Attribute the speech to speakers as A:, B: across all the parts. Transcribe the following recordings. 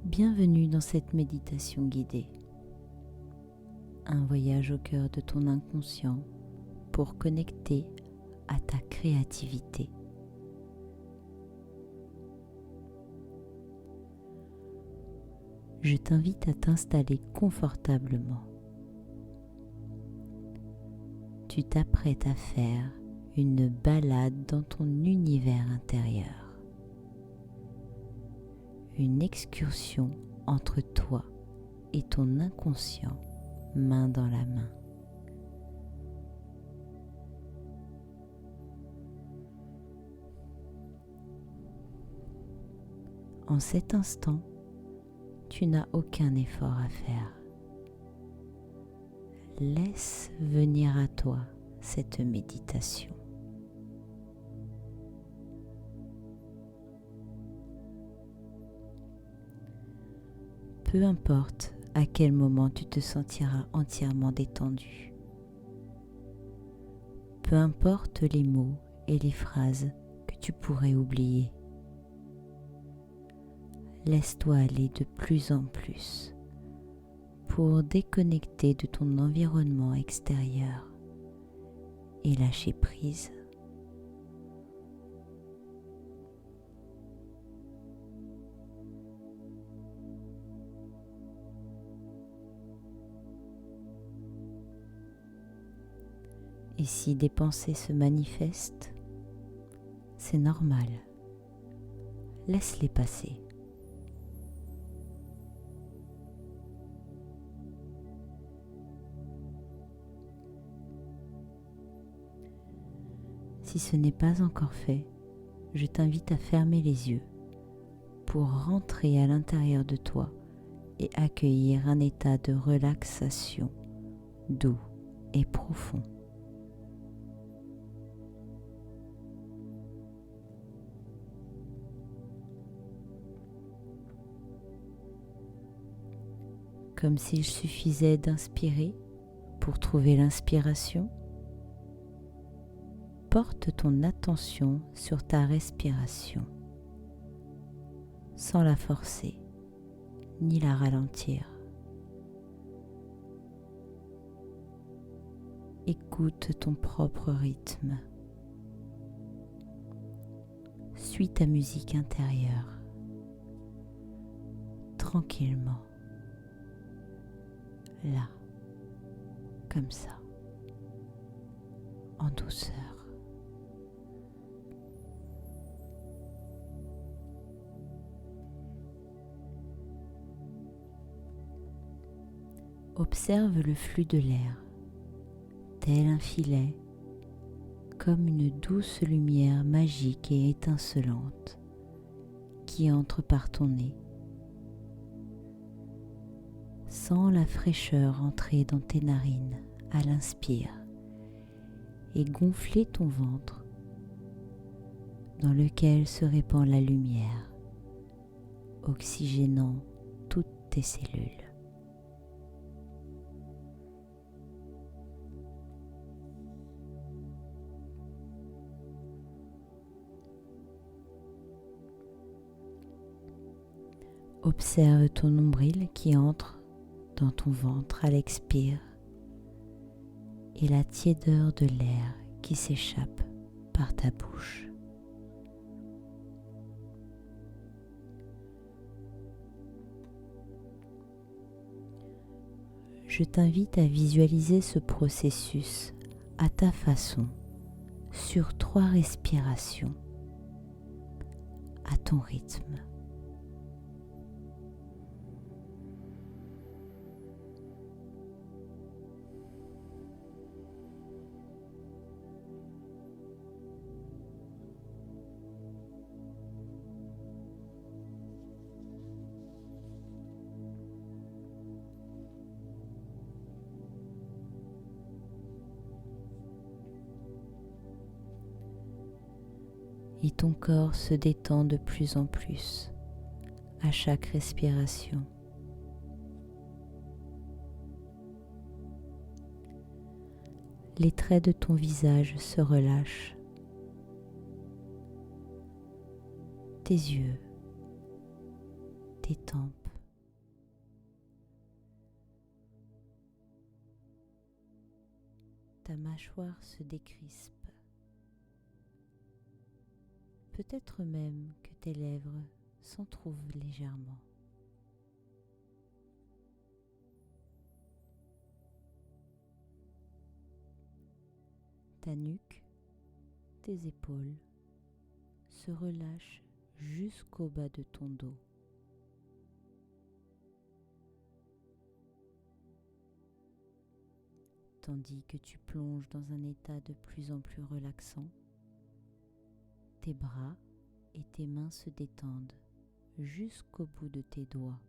A: Bienvenue dans cette méditation guidée, un voyage au cœur de ton inconscient pour connecter à ta créativité. Je t'invite à t'installer confortablement. Tu t'apprêtes à faire une balade dans ton univers intérieur. Une excursion entre toi et ton inconscient, main dans la main. En cet instant, tu n'as aucun effort à faire. Laisse venir à toi cette méditation. Peu importe à quel moment tu te sentiras entièrement détendu. Peu importe les mots et les phrases que tu pourrais oublier. Laisse-toi aller de plus en plus pour déconnecter de ton environnement extérieur et lâcher prise. Et si des pensées se manifestent, c'est normal. Laisse-les passer. Si ce n'est pas encore fait, je t'invite à fermer les yeux pour rentrer à l'intérieur de toi et accueillir un état de relaxation doux et profond. Comme s'il suffisait d'inspirer pour trouver l'inspiration, porte ton attention sur ta respiration, sans la forcer ni la ralentir. Écoute ton propre rythme. Suis ta musique intérieure, tranquillement. Là, comme ça, en douceur. Observe le flux de l'air, tel un filet, comme une douce lumière magique et étincelante qui entre par ton nez. Sens la fraîcheur entrer dans tes narines à l'inspire et gonfler ton ventre dans lequel se répand la lumière, oxygénant toutes tes cellules. Observe ton nombril qui entre dans ton ventre à l'expire et la tiédeur de l'air qui s'échappe par ta bouche. Je t'invite à visualiser ce processus à ta façon sur 3 respirations, à ton rythme. Et ton corps se détend de plus en plus à chaque respiration. Les traits de ton visage se relâchent. Tes yeux, tes tempes, Ta mâchoire se décrispe. Peut-être même que tes lèvres s'entrouvent légèrement. Ta nuque, tes épaules se relâchent jusqu'au bas de ton dos. Tandis que tu plonges dans un état de plus en plus relaxant, tes bras et tes mains se détendent jusqu'au bout de tes doigts.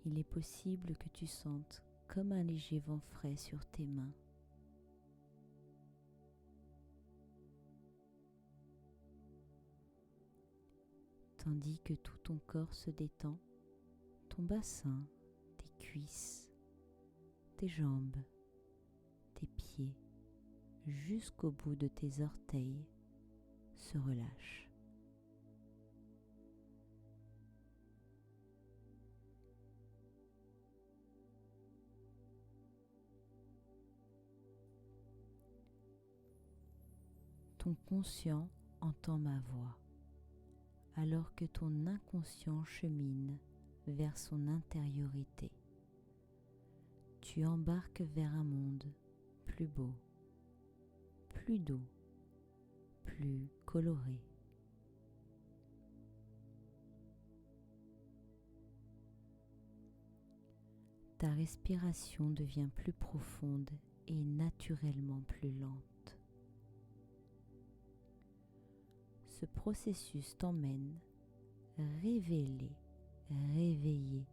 A: Il est possible que tu sentes comme un léger vent frais sur tes mains. Tandis que tout ton corps se détend, ton bassin, tes cuisses, tes jambes, tes pieds, jusqu'au bout de tes orteils, se relâchent. Ton conscient entend ma voix, alors que ton inconscient chemine vers son intériorité. Tu embarques vers un monde plus beau, plus doux, plus coloré. Ta respiration devient plus profonde et naturellement plus lente. Ce processus t'emmène révéler, réveiller,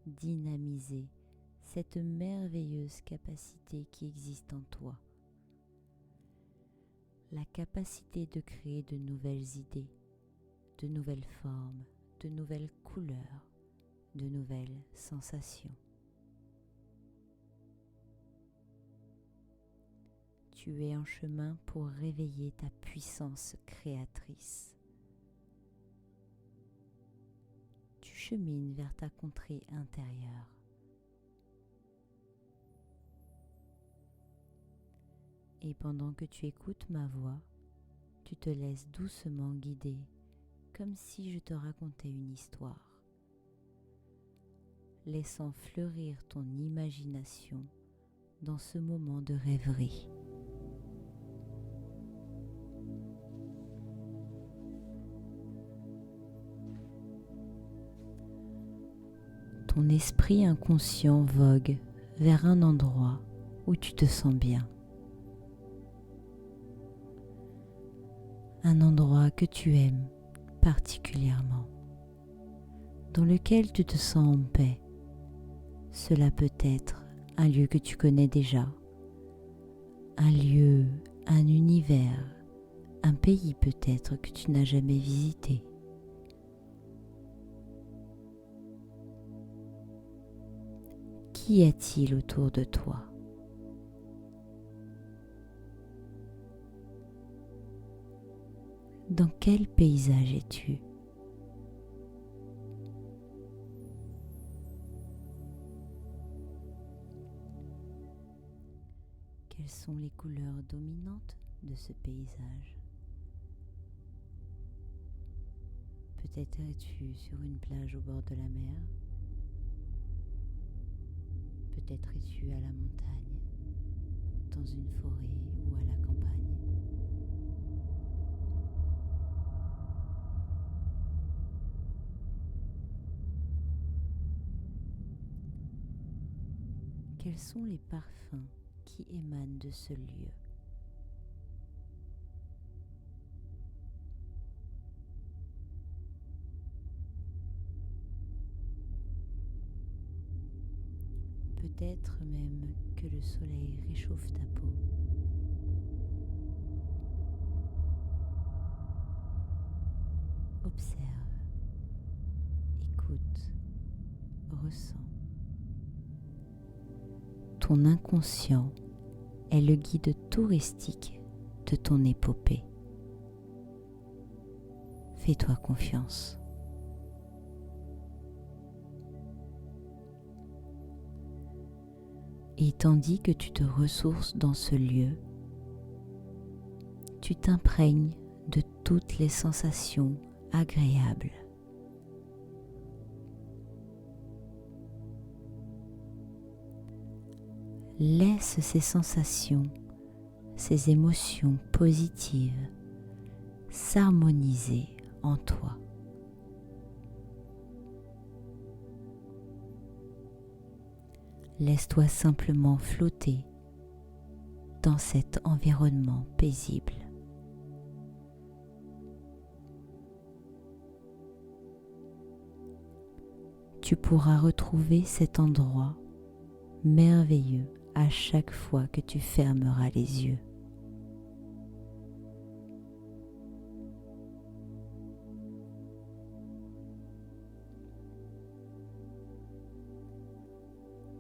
A: dynamiser cette merveilleuse capacité qui existe en toi. La capacité de créer de nouvelles idées, de nouvelles formes, de nouvelles couleurs, de nouvelles sensations. Tu es en chemin pour réveiller ta puissance créatrice. Tu chemines vers ta contrée intérieure. Et pendant que tu écoutes ma voix, tu te laisses doucement guider, comme si je te racontais une histoire, laissant fleurir ton imagination dans ce moment de rêverie. Ton esprit inconscient vogue vers un endroit où tu te sens bien. Un endroit que tu aimes particulièrement, dans lequel tu te sens en paix. Cela peut être un lieu que tu connais déjà, un lieu, un univers, un pays peut-être que tu n'as jamais visité. Qu'y a-t-il autour de toi ? Dans quel paysage es-tu ? Quelles sont les couleurs dominantes de ce paysage ? Peut-être es-tu sur une plage au bord de la mer ? Peut-être es-tu à la montagne, dans une forêt ou à la campagne. Quels sont les parfums qui émanent de ce lieu ? Peut-être même que le soleil réchauffe ta peau. Observe, écoute, ressens. Ton inconscient est le guide touristique de ton épopée. Fais-toi confiance. Et tandis que tu te ressources dans ce lieu, tu t'imprègnes de toutes les sensations agréables. Laisse ces sensations, ces émotions positives s'harmoniser en toi. Laisse-toi simplement flotter dans cet environnement paisible. Tu pourras retrouver cet endroit merveilleux à chaque fois que tu fermeras les yeux.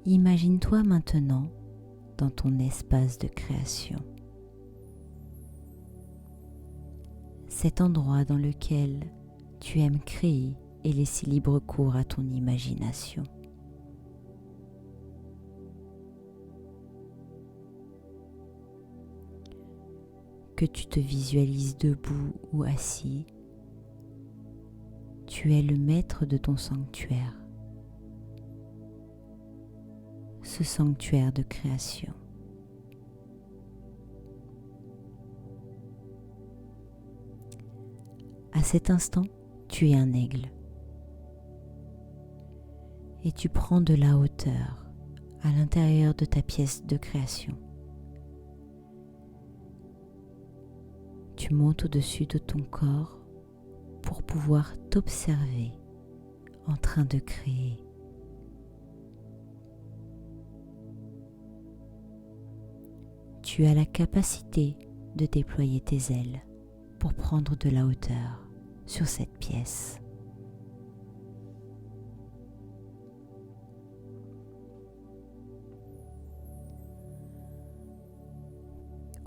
A: Imagine-toi maintenant dans ton espace de création. Cet endroit dans lequel tu aimes créer et laisser libre cours à ton imagination. Que tu te visualises debout ou assis, tu es le maître de ton sanctuaire. Ce sanctuaire de création. À cet instant, tu es un aigle et tu prends de la hauteur à l'intérieur de ta pièce de création. Tu montes au-dessus de ton corps pour pouvoir t'observer en train de créer. Tu as la capacité de déployer tes ailes pour prendre de la hauteur sur cette pièce.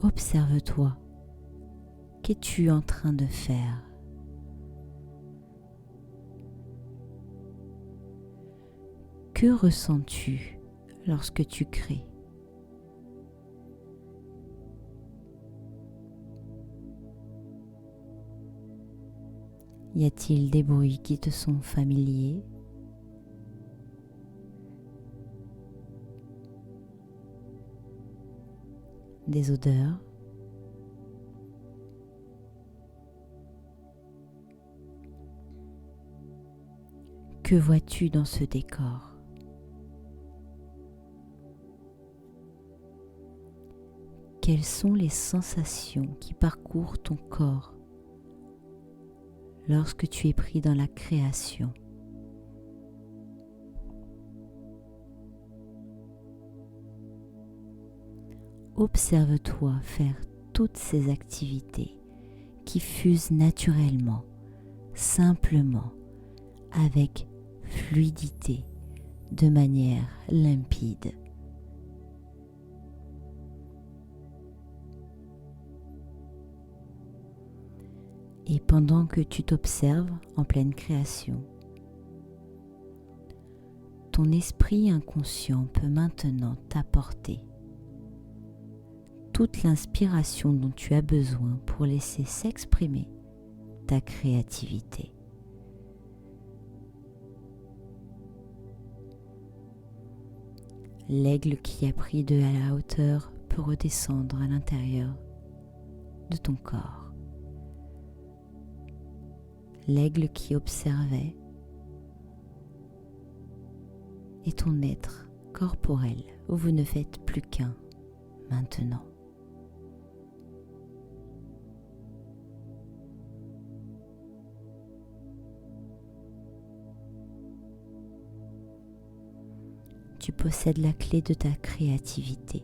A: Observe-toi. Qu'es-tu en train de faire? Que ressens-tu lorsque tu crées? Y a-t-il des bruits qui te sont familiers? Des odeurs? Que vois-tu dans ce décor? Quelles sont les sensations qui parcourent ton corps lorsque tu es pris dans la création? Observe-toi faire toutes ces activités qui fusent naturellement, simplement, avec fluidité, de manière limpide. Et pendant que tu t'observes en pleine création, ton esprit inconscient peut maintenant t'apporter toute l'inspiration dont tu as besoin pour laisser s'exprimer ta créativité. L'aigle qui a pris de la hauteur peut redescendre à l'intérieur de ton corps. L'aigle qui observait est ton être corporel où vous ne faites plus qu'un maintenant. Tu possèdes la clé de ta créativité.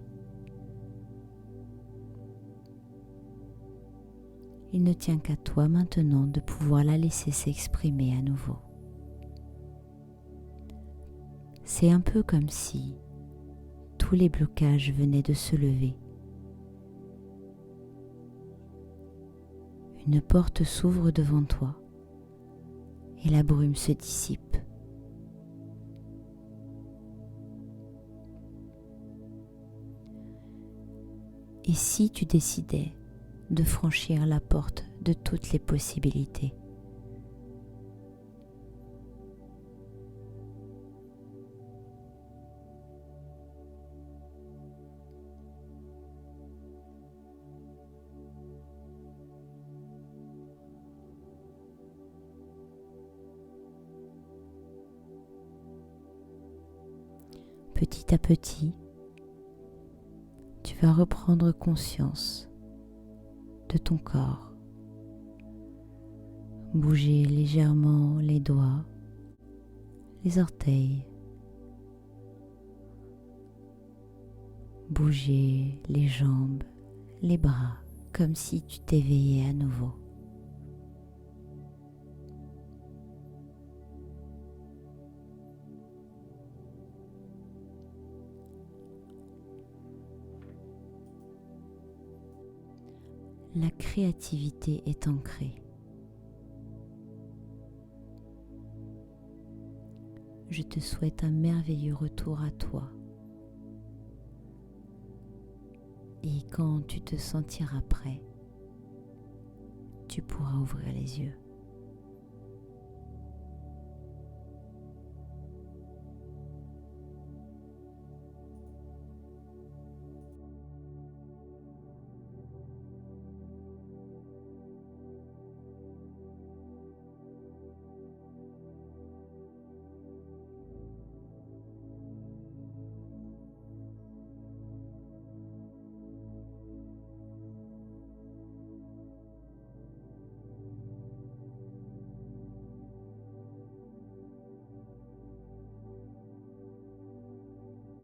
A: Il ne tient qu'à toi maintenant de pouvoir la laisser s'exprimer à nouveau. C'est un peu comme si tous les blocages venaient de se lever. Une porte s'ouvre devant toi et la brume se dissipe. Et si tu décidais de franchir la porte de toutes les possibilités? Petit à petit, tu vas reprendre conscience de ton corps. Bouger légèrement les doigts, les orteils. Bouger les jambes, les bras, comme si tu t'éveillais à nouveau. La créativité est ancrée. Je te souhaite un merveilleux retour à toi. Et quand tu te sentiras prêt, tu pourras ouvrir les yeux.